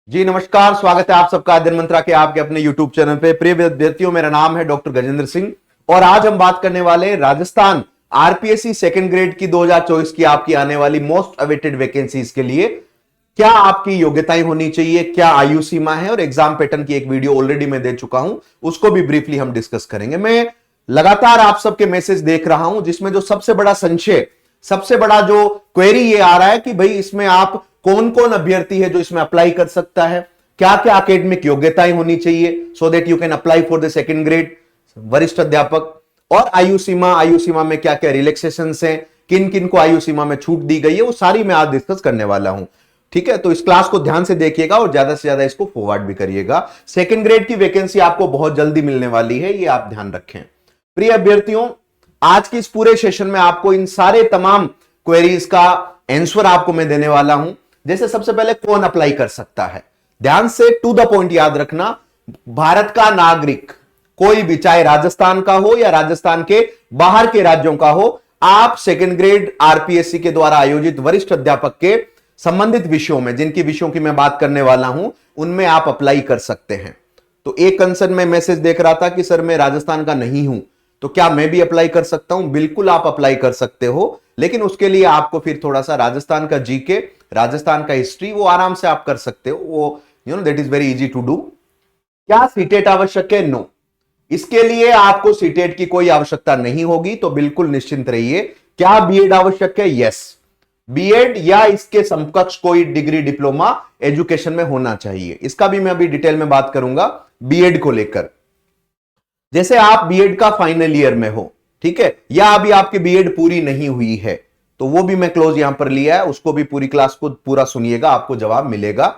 जी नमस्कार, स्वागत है आप सबका दिन मंत्रा के आपके अपने YouTube चैनल पे। प्रिय विद्यार्थियों, मेरा नाम है डॉक्टर गजेंद्र सिंह और आज हम बात करने वाले राजस्थान आरपीएससी सेकंड ग्रेड की 2024 की आपकी आने वाली मोस्ट अवेटेड वैकेंसीज के लिए क्या आपकी योग्यताएं होनी चाहिए, क्या आयु सीमा है और एग्जाम पैटर्न की एक वीडियो ऑलरेडी मैं दे चुका हूं, उसको भी ब्रीफली हम डिस्कस करेंगे। मैं लगातार आप सबके मैसेज देख रहा हूं जिसमें जो सबसे बड़ा संशय, सबसे बड़ा जो क्वेरी ये आ रहा है कि भाई इसमें आप कौन कौन अभ्यर्थी है जो इसमें अप्लाई कर सकता है, क्या क्या एकेडमिक योग्यताएं होनी चाहिए so that you can apply for the second grade वरिष्ठ अध्यापक, और आयु सीमा में क्या क्या रिलैक्सेशन हैं, किन किन को आयु सीमा में छूट दी गई है, वो सारी मैं आज डिस्कस करने वाला हूं। ठीक है, तो इस क्लास को ध्यान से देखिएगा और ज्यादा से ज्यादा इसको फॉरवर्ड भी करिएगा। सेकंड ग्रेड की वैकेंसी आपको बहुत जल्दी मिलने वाली है, ये आप ध्यान रखें। प्रिय अभ्यर्थियों, आज की इस पूरे सेशन में आपको इन सारे तमाम क्वेरीज का आंसर आपको मैं देने वाला हूं। जैसे सबसे पहले कौन अप्लाई कर सकता है, ध्यान से टू द पॉइंट याद रखना। भारत का नागरिक कोई भी, चाहे राजस्थान का हो या राजस्थान के बाहर के राज्यों का हो, आप सेकंड ग्रेड आरपीएससी के द्वारा आयोजित वरिष्ठ अध्यापक के संबंधित विषयों में, जिनकी विषयों की मैं बात करने वाला हूं, उनमें आप अप्लाई कर सकते हैं। तो एक कंसर्न में मैसेज देख रहा था कि सर मैं राजस्थान का नहीं हूं तो क्या मैं भी अप्लाई कर सकता हूं? बिल्कुल आप अप्लाई कर सकते हो, लेकिन उसके लिए आपको फिर थोड़ा सा राजस्थान का जीके, राजस्थान का हिस्ट्री, वो आराम से आप कर सकते हो, वो that is very easy to do. क्या सीटेट आवश्यक है? नो, इसके लिए आपको सीटेट की कोई आवश्यकता नहीं होगी, तो बिल्कुल निश्चिंत रहिए। क्या बीएड आवश्यक है? यस, बीएड या इसके समकक्ष कोई डिग्री डिप्लोमा एजुकेशन में होना चाहिए। इसका भी मैं अभी डिटेल में बात करूंगा बीएड को लेकर। जैसे आप बीएड का फाइनल ईयर में हो, ठीक है, या अभी आपकी बीएड पूरी नहीं हुई है, तो वो भी मैं क्लोज यहां पर लिया है, उसको भी पूरी क्लास को पूरा सुनिएगा, आपको जवाब मिलेगा।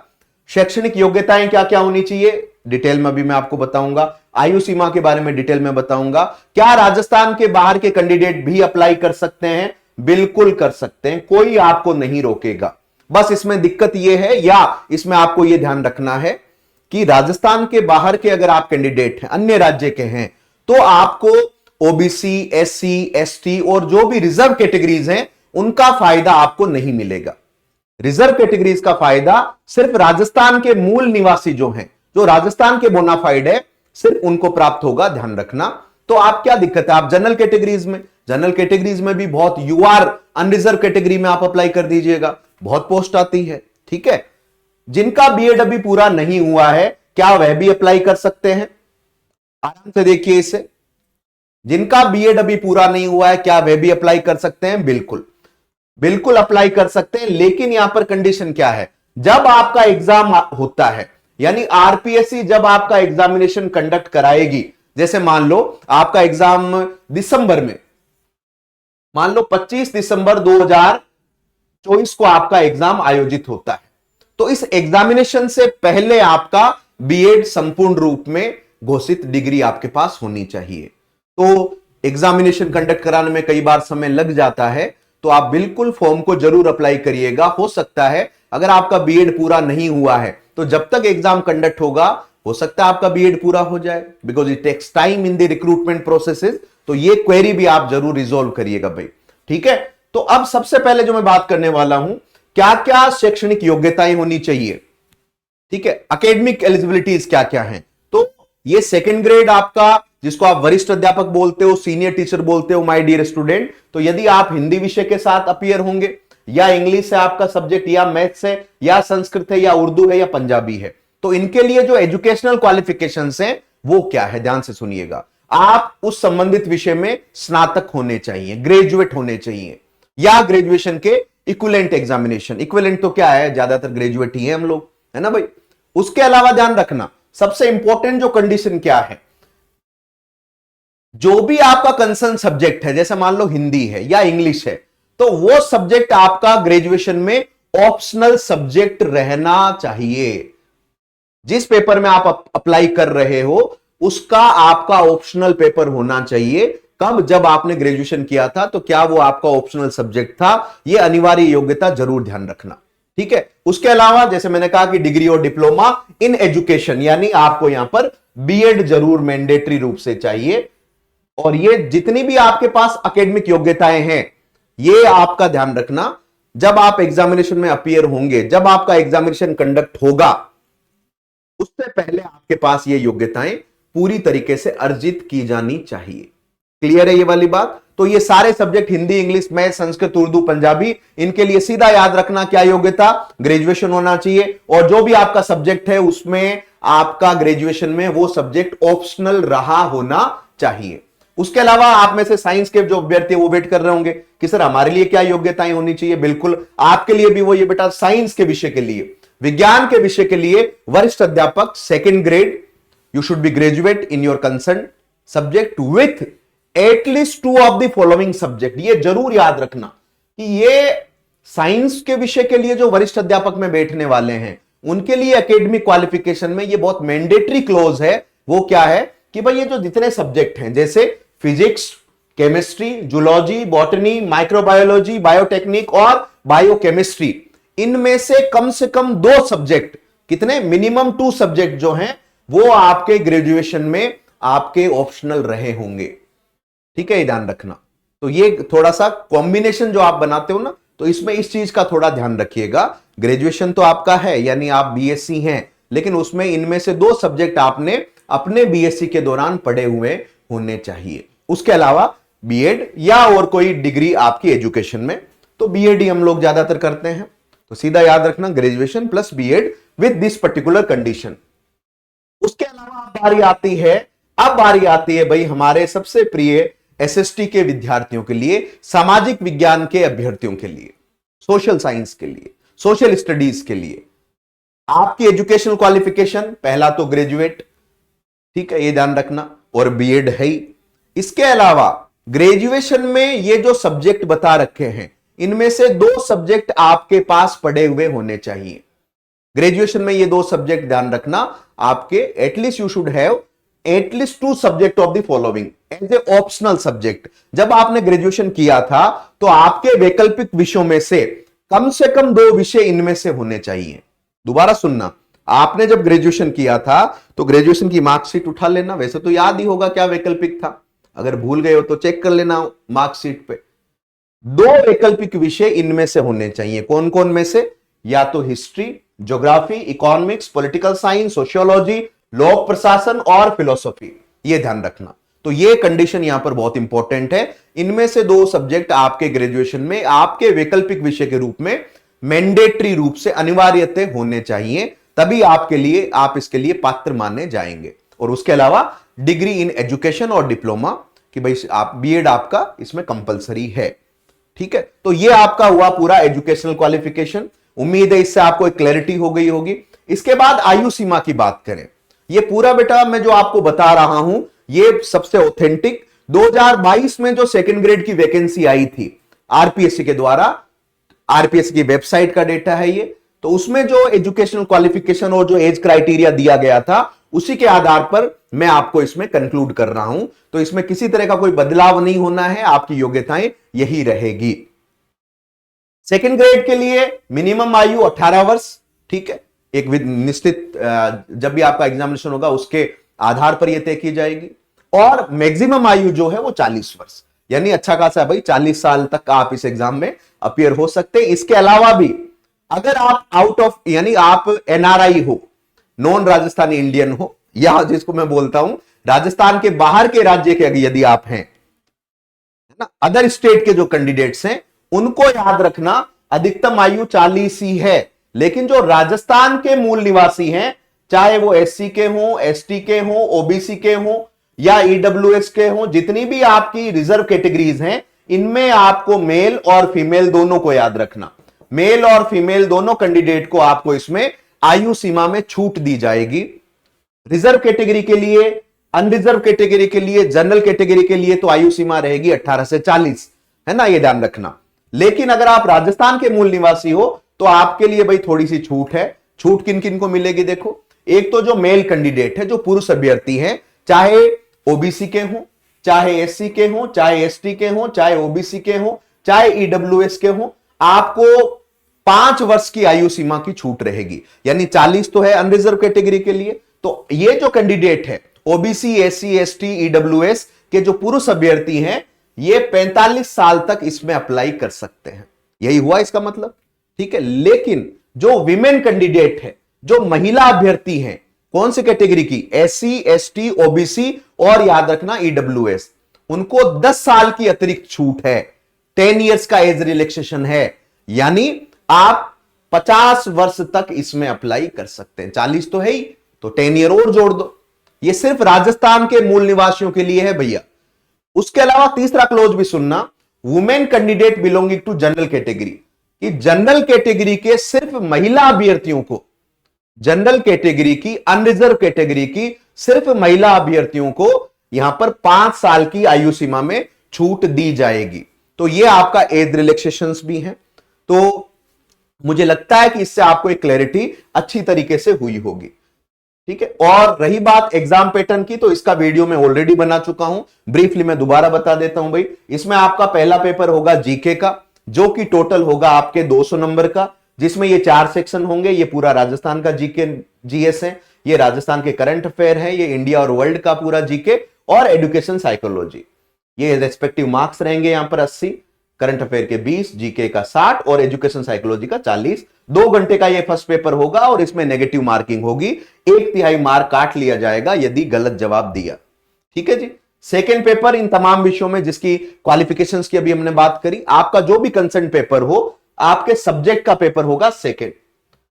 शैक्षणिक योग्यताएं क्या क्या होनी चाहिए, डिटेल में भी मैं आपको बताऊंगा। आयु सीमा के बारे में डिटेल में बताऊंगा। क्या राजस्थान के बाहर के कैंडिडेट भी अप्लाई कर सकते हैं? बिल्कुल कर सकते हैं, कोई आपको नहीं रोकेगा। बस इसमें दिक्कत यह है, या इसमें आपको यह ध्यान रखना है कि राजस्थान के बाहर के अगर आप कैंडिडेट हैं, अन्य राज्य के हैं, तो आपको ओबीसी, एससी, एसटी और जो भी रिजर्व कैटेगरीज हैं उनका फायदा आपको नहीं मिलेगा। रिजर्व कैटेगरीज का फायदा सिर्फ राजस्थान के मूल निवासी जो हैं, जो राजस्थान के बोनाफाइड है, सिर्फ उनको प्राप्त होगा, ध्यान रखना। तो आप क्या दिक्कत है, आप जनरल कैटेगरीज में भी बहुत, यूआर अनरिजर्व कैटेगरी में आप अप्लाई कर दीजिएगा, बहुत पोस्ट आती है। ठीक है, जिनका बीएड अभी पूरा नहीं हुआ है, क्या वह भी अप्लाई कर सकते हैं? आराम से देखिए इसे, जिनका बीएड अभी पूरा नहीं हुआ है, क्या वह भी अप्लाई कर सकते हैं? बिल्कुल बिल्कुल अप्लाई कर सकते हैं, लेकिन यहां पर कंडीशन क्या है, जब आपका एग्जाम होता है, यानी आरपीएससी जब आपका एग्जामिनेशन कंडक्ट कराएगी, जैसे मान लो आपका एग्जाम दिसंबर में, मान लो 25 दिसंबर 2024 को आपका एग्जाम आयोजित होता है, तो इस एग्जामिनेशन से पहले आपका बीएड संपूर्ण रूप में घोषित डिग्री आपके पास होनी चाहिए। तो एग्जामिनेशन कंडक्ट कराने में कई बार समय लग जाता है, तो आप बिल्कुल फॉर्म को जरूर अप्लाई करिएगा। हो सकता है अगर आपका बीएड पूरा नहीं हुआ है, तो जब तक एग्जाम कंडक्ट होगा, हो सकता है आपका बीएड पूरा हो जाए, because it takes time in the recruitment processes. तो ये क्वेरी भी आप जरूर रिजोल्व करिएगा भाई। ठीक है, तो अब सबसे पहले जो मैं बात करने वाला हूं, क्या क्या शैक्षणिक योग्यताएं होनी चाहिए। ठीक है, एकेडमिक एलिजिबिलिटीज क्या क्या हैं। तो ये सेकंड ग्रेड आपका, जिसको आप वरिष्ठ अध्यापक बोलते हो, सीनियर टीचर बोलते हो माय डियर स्टूडेंट, तो यदि आप हिंदी विषय के साथ अपीयर होंगे, या इंग्लिश है आपका सब्जेक्ट, या मैथ्स है, या संस्कृत है, या उर्दू है, या पंजाबी है, तो इनके लिए जो एजुकेशनल क्वालिफिकेशंस हैं वो क्या है, ध्यान से सुनिएगा। आप उस संबंधित विषय में स्नातक होने चाहिए, ग्रेजुएट होने चाहिए, या ग्रेजुएशन के इक्विवेलेंट एग्जामिनेशन। इक्विवेलेंट तो क्या है, ज्यादातर ग्रेजुएट ही है हम लोग, है ना भाई। उसके अलावा ध्यान रखना, सबसे इंपॉर्टेंट जो कंडीशन क्या है, जो भी आपका कंसर्न सब्जेक्ट है, जैसे मान लो हिंदी है या इंग्लिश है, तो वो सब्जेक्ट आपका ग्रेजुएशन में ऑप्शनल सब्जेक्ट रहना चाहिए। जिस पेपर में आप अप्लाई कर रहे हो उसका आपका ऑप्शनल पेपर होना चाहिए। कब? जब आपने ग्रेजुएशन किया था, तो क्या वो आपका ऑप्शनल सब्जेक्ट था? ये अनिवार्य योग्यता जरूर ध्यान रखना। ठीक है, उसके अलावा जैसे मैंने कहा कि डिग्री और डिप्लोमा इन एजुकेशन, यानी आपको यहां पर बीएड जरूर मैंडेटरी रूप से चाहिए। और ये जितनी भी आपके पास एकेडमिक योग्यताएं हैं, ये आपका ध्यान रखना, जब आप एग्जामिनेशन में अपीयर होंगे, जब आपका एग्जामिनेशन कंडक्ट होगा, उससे पहले आपके पास ये योग्यताएं पूरी तरीके से अर्जित की जानी चाहिए। क्लियर है ये वाली बात? तो ये सारे subject Hindi, English, math, Sanskrit, Urdu, Punjabi, इनके लिए सीधा याद रखना क्या योग्यता, ग्रेजुएशन होना चाहिए। और जो भी आपका सब्जेक्ट है उसमें आपका ग्रेजुएशन में वो सब्जेक्ट ऑप्शनल रहा होना चाहिए। उसके अलावा आप में से साइंस के जो अभ्यर्थी वो वेट कर रहे होंगे कि सर हमारे लिए क्या योग्यताएं होनी चाहिए। बिल्कुल आपके लिए भी वो ये बेटा, साइंस के विषय के लिए, विज्ञान के विषय के लिए वरिष्ठ अध्यापक second grade, you should be graduate in your concern subject with at least 2 of the following subject. ये जरूर याद रखना कि ये साइंस के विषय के लिए जो वरिष्ठ अध्यापक में बैठने वाले हैं उनके लिए एकेडमिक क्वालिफिकेशन में ये बहुत मैंडेटरी क्लोज है। वो क्या है कि भाई ये जो जितने सब्जेक्ट हैं जैसे physics, chemistry, zoology, botany, microbiology, biotechnic और बायोकेमिस्ट्री, इनमें से कम 2 सब्जेक्ट, कितने, मिनिमम 2 सब्जेक्ट जो हैं वो आपके ग्रेजुएशन में आपके ऑप्शनल रहे होंगे। ठीक है, ये ध्यान रखना। तो ये थोड़ा सा कॉम्बिनेशन जो आप बनाते हो ना, तो इसमें इस चीज का थोड़ा ध्यान रखिएगा। ग्रेजुएशन तो आपका है, यानी आप बीएससी हैं, लेकिन उसमें इनमें से 2 सब्जेक्ट आपने अपने बीएससी के दौरान पढ़े हुए होने चाहिए। उसके अलावा बीएड या और कोई डिग्री आपकी एजुकेशन में, तो बीएड ही हम लोग ज्यादातर करते हैं। तो सीधा याद रखना graduation plus BEd with this particular condition. उसके अलावा अब बारी आती है भाई हमारे सबसे प्रिय एसएसटी के विद्यार्थियों के लिए, सामाजिक विज्ञान के अभ्यर्थियों के लिए, सोशल साइंस के लिए, सोशल स्टडीज के लिए। आपकी एजुकेशनल क्वालिफिकेशन पहला तो ग्रेजुएट, ठीक है, ये ध्यान रखना, और बीएड है ही। इसके अलावा ग्रेजुएशन में ये जो सब्जेक्ट बता रखे हैं इनमें से 2 सब्जेक्ट आपके पास पढ़े हुए होने चाहिए। ग्रेजुएशन में ये 2 सब्जेक्ट ध्यान रखना आपके, at least you should have at least 2 subject of the following as a optional subject. जब आपने ग्रेजुएशन किया था तो आपके वैकल्पिक विषयों में से कम 2 विषय इनमें से होने चाहिए। दोबारा सुनना, आपने जब ग्रेजुएशन किया था तो ग्रेजुएशन की मार्कशीट उठा लेना, वैसे तो याद ही होगा क्या वैकल्पिक था, अगर भूल गए हो तो चेक कर लेना मार्कशीट पे। 2 वैकल्पिक विषय इनमें से होने चाहिए। कौन कौन में से? या तो history, geography, economics, political science, sociology, लोक प्रशासन और फिलोसॉफी, ये ध्यान रखना। तो ये कंडीशन यहां पर बहुत इंपॉर्टेंट है। इनमें से 2 सब्जेक्ट आपके ग्रेजुएशन में आपके वैकल्पिक विषय के रूप में मैंडेटरी रूप से अनिवार्यतः होने चाहिए, तभी आपके लिए, आप इसके लिए पात्र माने जाएंगे। और उसके अलावा डिग्री इन एजुकेशन और डिप्लोमा, कि भाई आप बीएड आपका इसमें कंपलसरी है। ठीक है, तो ये आपका हुआ पूरा एजुकेशनल क्वालिफिकेशन। उम्मीद है इससे आपको एक क्लैरिटी हो गई होगी। इसके बाद आयु सीमा की बात करें, ये पूरा बेटा मैं जो आपको बता रहा हूं ये सबसे ऑथेंटिक 2022 में जो सेकंड ग्रेड की वैकेंसी आई थी आरपीएससी के द्वारा, आरपीएससी की वेबसाइट का डेटा है ये। तो उसमें जो एजुकेशनल क्वालिफिकेशन और जो एज क्राइटेरिया दिया गया था उसी के आधार पर मैं आपको इसमें कंक्लूड कर रहा हूं। तो इसमें किसी तरह का कोई बदलाव नहीं होना है, आपकी योग्यताएं यही रहेगी। सेकेंड ग्रेड के लिए मिनिमम आयु 18 वर्ष, ठीक है, एक निश्चित जब भी आपका एग्जामिनेशन होगा उसके आधार पर यह तय की जाएगी। और मैक्सिमम आयु जो है वो 40 वर्ष, यानी अच्छा खासा भाई 40 साल तक आप इस एग्जाम में अपीयर हो सकते हैं। इसके अलावा भी अगर आप आउट ऑफ, यानी आप एनआरआई हो, नॉन राजस्थानी इंडियन हो, या जिसको मैं बोलता हूं राजस्थान के बाहर के राज्य के यदि आप हैं, ना, अदर स्टेट के जो कैंडिडेट्स हैं उनको याद रखना अधिकतम आयु 40 ही है। लेकिन जो राजस्थान के मूल निवासी हैं, चाहे वो एससी के हों, एसटी के हों, ओबीसी के हों या ईडब्ल्यूएस के हों, जितनी भी आपकी रिजर्व कैटेगरीज हैं, इनमें आपको मेल और फीमेल दोनों को याद रखना। मेल और फीमेल दोनों कैंडिडेट को आपको इसमें आयु सीमा में छूट दी जाएगी। रिजर्व कैटेगरी के लिए, अनरिजर्व कैटेगरी के लिए, जनरल कैटेगरी के लिए तो आयु सीमा रहेगी 18 से 40, है ना, ये ध्यान रखना। लेकिन अगर आप राजस्थान के मूल निवासी हो तो आपके लिए भाई थोड़ी सी छूट है। छूट किन किन को मिलेगी? देखो, एक तो जो मेल कैंडिडेट है, जो पुरुष अभ्यर्थी हैं, चाहे ओबीसी के हों, चाहे एससी के हों, चाहे एसटी के हों, चाहे ओबीसी के हों, चाहे ईडब्ल्यूएस के हों, आपको 5 वर्ष की आयु सीमा की छूट रहेगी। यानी 40 तो है अनरिजर्व कैटेगरी के लिए। तो ये जो कैंडिडेट है ओबीसी, एससी, एसटी, ईडब्ल्यूएस के जो पुरुष अभ्यर्थी हैं, ये 45 साल तक इसमें अप्लाई कर सकते हैं। यही हुआ इसका मतलब, ठीक है। लेकिन जो विमेन कैंडिडेट है, जो महिला अभ्यर्थी हैं, कौन सी कैटेगरी की? एससी, एसटी, ओबीसी और याद रखना ईडब्ल्यूएस, उनको 10 साल की अतिरिक्त छूट है, 10 इयर्स का एज रिलैक्सेशन है, यानी आप 50 वर्ष तक इसमें अप्लाई कर सकते हैं। 40 तो है ही, तो 10 ईयर और जोड़ दो। ये सिर्फ राजस्थान के मूल निवासियों के लिए है भैया। उसके अलावा तीसरा क्लोज भी सुनना, women candidate belonging to general category, कि जनरल कैटेगरी के सिर्फ महिला अभ्यर्थियों को, जनरल कैटेगरी की, अनरिजर्व कैटेगरी की सिर्फ महिला अभ्यर्थियों को यहां पर 5 साल की आयु सीमा में छूट दी जाएगी। तो यह आपका एज रिलैक्सेशंस भी है। तो मुझे लगता है कि इससे आपको एक क्लैरिटी अच्छी तरीके से हुई होगी, ठीक है। और रही बात एग्जाम पैटर्न की, तो इसका वीडियो मैं ऑलरेडी बना चुका हूं, ब्रीफली मैं दोबारा बता देता हूं भाई। इसमें आपका पहला पेपर होगा जीके का, जो कि टोटल होगा आपके 200 नंबर का, जिसमें ये 4 सेक्शन होंगे। ये पूरा राजस्थान का जीके जीएस है, ये राजस्थान के करंट अफेयर है, ये इंडिया और वर्ल्ड का पूरा जीके और एजुकेशन साइकोलॉजी। ये रेस्पेक्टिव मार्क्स रहेंगे यहां पर 80, करंट अफेयर के 20, जीके का 60 और एजुकेशन साइकोलॉजी का 40। 2 घंटे का ये फर्स्ट पेपर होगा और इसमें नेगेटिव मार्किंग होगी, 1/3 मार्क काट लिया जाएगा यदि गलत जवाब दिया, ठीक है जी। सेकेंड पेपर इन तमाम विषयों में जिसकी क्वालिफिकेशंस की अभी हमने बात करी, आपका जो भी कंसर्न पेपर हो, आपके सब्जेक्ट का पेपर होगा सेकेंड,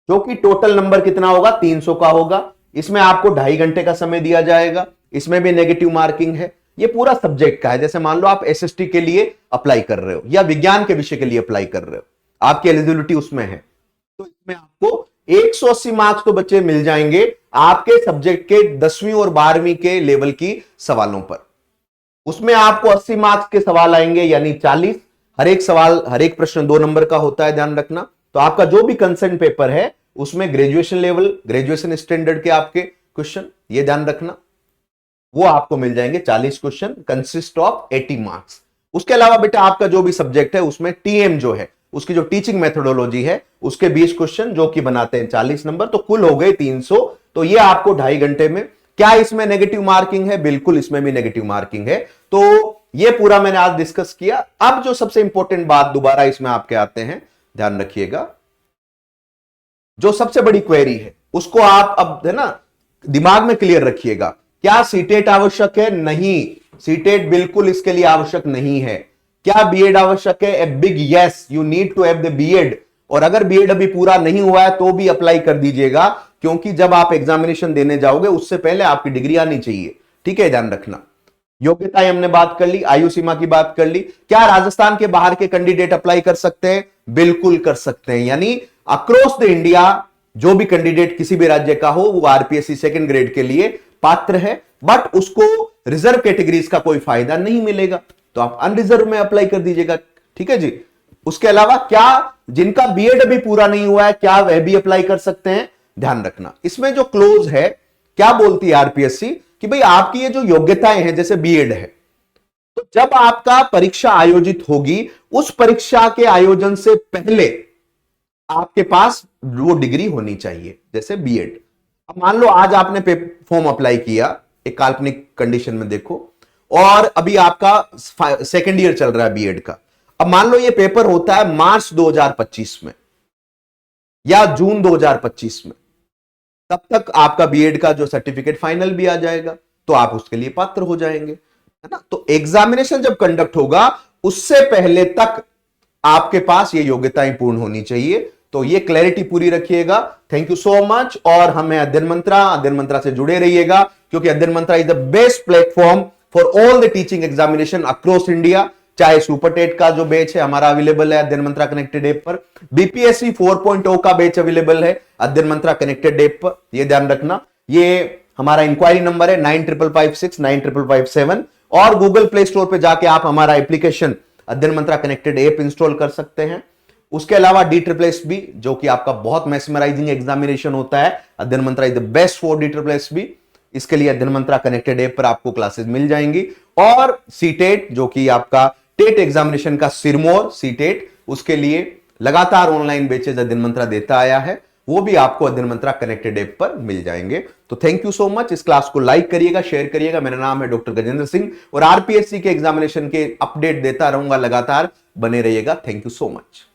जो कि टोटल नंबर कितना होगा? 300 का होगा। इसमें आपको 2.5 घंटे का समय दिया जाएगा, इसमें भी नेगेटिव मार्किंग है। ये पूरा सब्जेक्ट का है। जैसे मान लो आप एसएसटी के लिए अप्लाई कर रहे हो या विज्ञान के विषय के लिए अप्लाई कर रहे हो, आपकी एलिजिबिलिटी उसमें है, तो इसमें आपको 180 मार्क्स तो बच्चे मिल जाएंगे आपके सब्जेक्ट के 10वीं और 12वीं के लेवल की सवालों पर। उसमें आपको 80 मार्क्स के सवाल आएंगे, यानी 40। हर एक सवाल, हर एक प्रश्न 2 नंबर का होता है, ध्यान रखना। तो आपका जो भी कंसर्न पेपर है उसमें ग्रेजुएशन लेवल, ग्रेजुएशन स्टैंडर्ड के आपके क्वेश्चन, ये ध्यान रखना, वो आपको मिल जाएंगे 40 क्वेश्चन, कंसिस्ट ऑफ 80 मार्क्स। उसके अलावा बेटा आपका जो भी सब्जेक्ट है उसमें टीएम जो है, उसकी जो टीचिंग मेथोडोलॉजी है, उसके 20 क्वेश्चन जो कि बनाते हैं 40 नंबर, तो कुल हो गए 300। तो ये आपको 2.5 घंटे में। क्या इसमें नेगेटिव मार्किंग है? बिल्कुल इसमें भी नेगेटिव मार्किंग है। तो ये पूरा मैंने आज डिस्कस किया। अब जो सबसे इंपॉर्टेंट बात दोबारा इसमें आपके आते हैं, ध्यान रखिएगा, जो सबसे बड़ी क्वेरी है उसको आप अब है ना दिमाग में क्लियर रखिएगा। क्या सीटेट आवश्यक है? नहीं, सीटेट बिल्कुल इसके लिए आवश्यक नहीं है। क्या बीएड आवश्यक है? A big yes, you need to have the BEd. और अगर बीएड अभी पूरा नहीं हुआ है तो भी अप्लाई कर दीजिएगा, क्योंकि जब आप एग्जामिनेशन देने जाओगे उससे पहले आपकी डिग्री आनी चाहिए, ठीक है, ध्यान रखना। योग्यता हमने बात कर ली, आयु सीमा की बात कर ली। क्या राजस्थान के बाहर के कैंडिडेट अप्लाई कर सकते हैं? बिल्कुल कर सकते हैं। यानी अक्रॉस द इंडिया जो भी कैंडिडेट किसी भी राज्य का हो वो आरपीएससी सेकंड ग्रेड के लिए पात्र है, बट उसको रिजर्व कैटेगरीज का कोई फायदा नहीं मिलेगा, तो आप अनरिजर्व में अप्लाई कर दीजिएगा, ठीक है जी। उसके अलावा क्या जिनका बीएड अभी पूरा नहीं हुआ है, क्या वह भी अप्लाई कर सकते हैं? ध्यान रखना। इसमें जो क्लोज है, क्या बोलती है आरपीएससी कि भाई आपकी ये जो योग्यताएं हैं, जैसे बीएड है, तो जब आपका परीक्षा आयोजित होगी उस परीक्षा के आयोजन से पहले आपके पास वो डिग्री होनी चाहिए, जैसे बीएड। अब मान लो आज आपने फॉर्म अप्लाई किया, एक काल्पनिक कंडीशन में देखो, और अभी आपका सेकेंड ईयर चल रहा है बीएड का। अब मान लो ये पेपर होता है मार्च 2025 में या जून 2025 में, तब तक आपका बीएड का जो सर्टिफिकेट फाइनल भी आ जाएगा, तो आप उसके लिए पात्र हो जाएंगे, है ना। तो एग्जामिनेशन जब कंडक्ट होगा उससे पहले तक आपके पास ये योग्यताएं पूर्ण होनी चाहिए। तो ये क्लैरिटी पूरी रखिएगा। Thank you so much. और हमें अध्ययन मंत्रा से जुड़े रहिएगा, क्योंकि Adhyayan Mantra is the best platform for all the teaching examination across India. चाहे सुपर टेट का जो बैच है हमारा अवेलेबल है अध्ययन मंत्रा कनेक्टेड ऐप पर, बीपीएससी 4.0 का बैच अवेलेबल है अध्ययन मंत्रा कनेक्टेड ऐप पर, ये ध्यान रखना। ये हमारा इंक्वायरी नंबर है 9556955557, और गूगल प्ले स्टोर पे जाके आप हमारा एप्लीकेशन अध्ययन मंत्रा कनेक्टेड ऐप इंस्टॉल कर सकते हैं। उसके अलावा DSSB जो कि आपका बहुत मैस्मराइजिंग एग्जामिनेशन होता है, Adhyayan Mantra is the best for DSSB। इसके लिए अध्ययन मंत्रा कनेक्टेड ऐप पर आपको क्लासेस मिल जाएंगी। और सीटेट जो कि आपका टेट एग्जामिनेशन का सिरमौर सीटेट, उसके लिए लगातार ऑनलाइन बैचेज अध्ययन मंत्रा देता आया है, वो भी आपको अध्ययन मंत्रा कनेक्टेड ऐप पर मिल जाएंगे। तो थैंक यू सो मच। इस क्लास को लाइक करिएगा, शेयर करिएगा। मेरा नाम है डॉक्टर गजेंद्र सिंह, और आरपीएससी के एग्जामिनेशन के अपडेट देता रहूंगा लगातार, बने रहिएगा। Thank you so much.